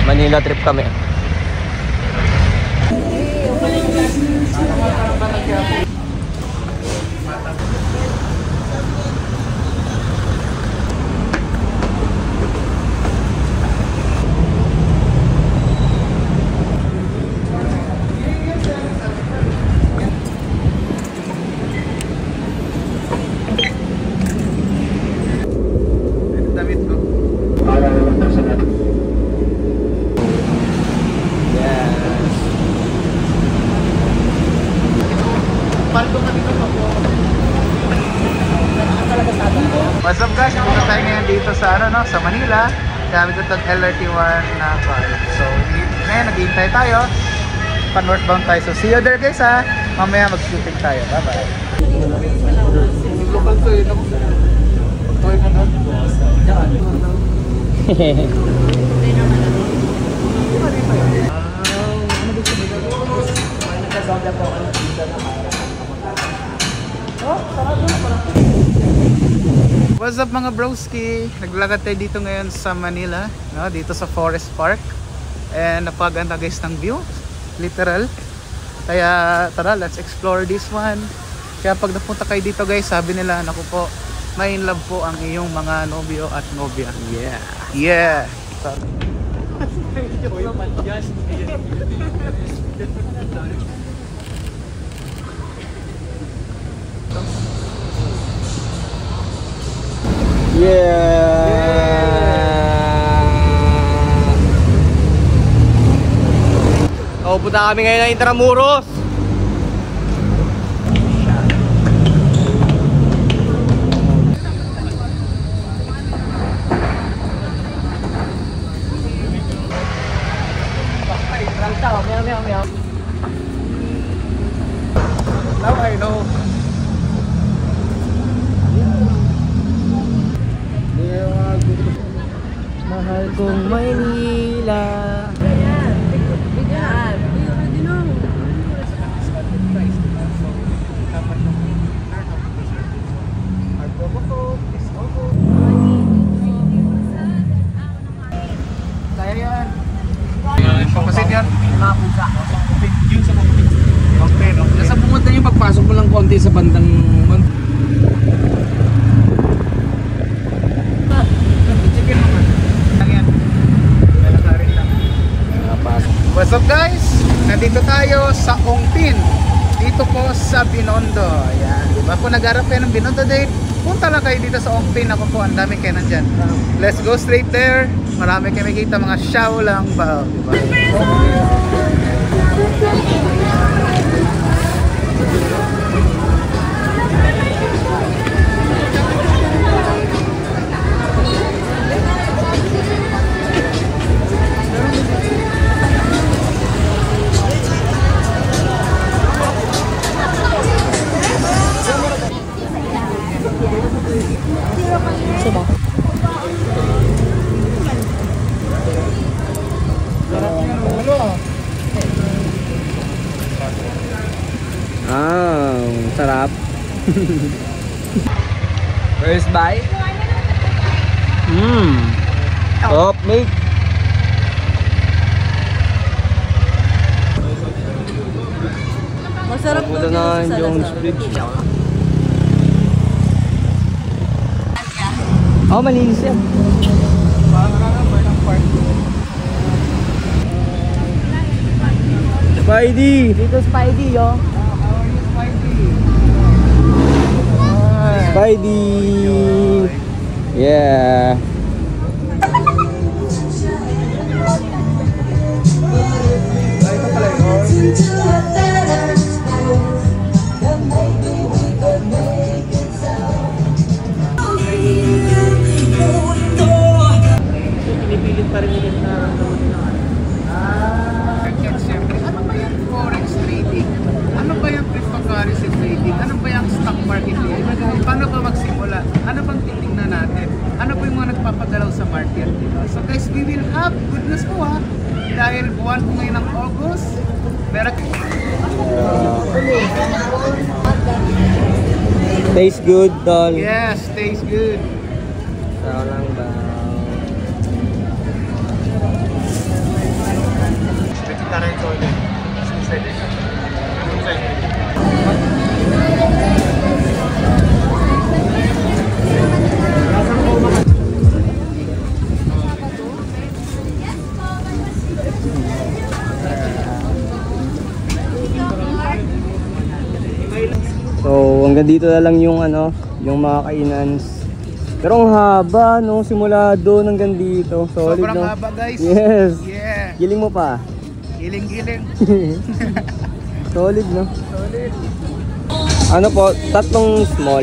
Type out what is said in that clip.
Manila trip kami. What's up guys? Punta tayo ngayon dito sa sa Manila. Gamit ito ng LRT1 na car. So ngayon naghihintay tayo. Pa-northbound tayo. So see you there guys ha. Mamaya mag-shooting tayo. Bye bye. Local to yun. Toy na doon. What's up mga broski? Naglakad tayo dito ngayon sa Manila, no? Dito sa Forest Park. And napaganda guys ng view, literal. Kaya tara, let's explore this one. Kaya pag napunta kayo dito guys, sabi nila, naku po, may in love po ang iyong mga nobyo at nobya. Yeah. Yeah. Oh, punta kami ngayon ng Intramuros. Now I know. Mahal kong Maynila. Kaya yan. Papasin yan. Yung sa mga okay, no? Nasa pumunta yung pagpasok mo lang konti sa bandang What's up guys? Nandito tayo sa Ongpin. Dito po sa Binondo. Ayan, diba? Kung nag-arap kayo ng Binondo date, punta lang kayo dito sa Ongpin. Ako po, ang dami kayo nandyan. Let's go straight there. Marami kayo makikita, mga show lang ba, diba? Sarap. First bite. Top milk. Masarap Punta na yung Jones Bridge. Oh, malinis yan. Spidey! Dito Spidey, yo. Spidey! Yeah! Pinipilit pa rin ulit na Ano ba yung forex trading? Ano ba yung cryptocurrency trading? Ano ba yung stock market trading? Paano ba magsimula? Ano bang titingnan natin? Ano ba yung mga nagpapagalaw sa market? Diba? So guys, we will have good news po ha. Dahil buwan po ngayon ng August. Pero Tastes good, tol. yes, tastes good. Tao lang daw. Hanggang dito na lang yung ano, yung mga kainans. Pero ang haba, no? Simula doon hanggang dito. Solid, Sobrang no? haba, guys. Yes. Yeah. Giling mo pa. Giling-giling. Solid, no? Solid. Ano po, tatlong small.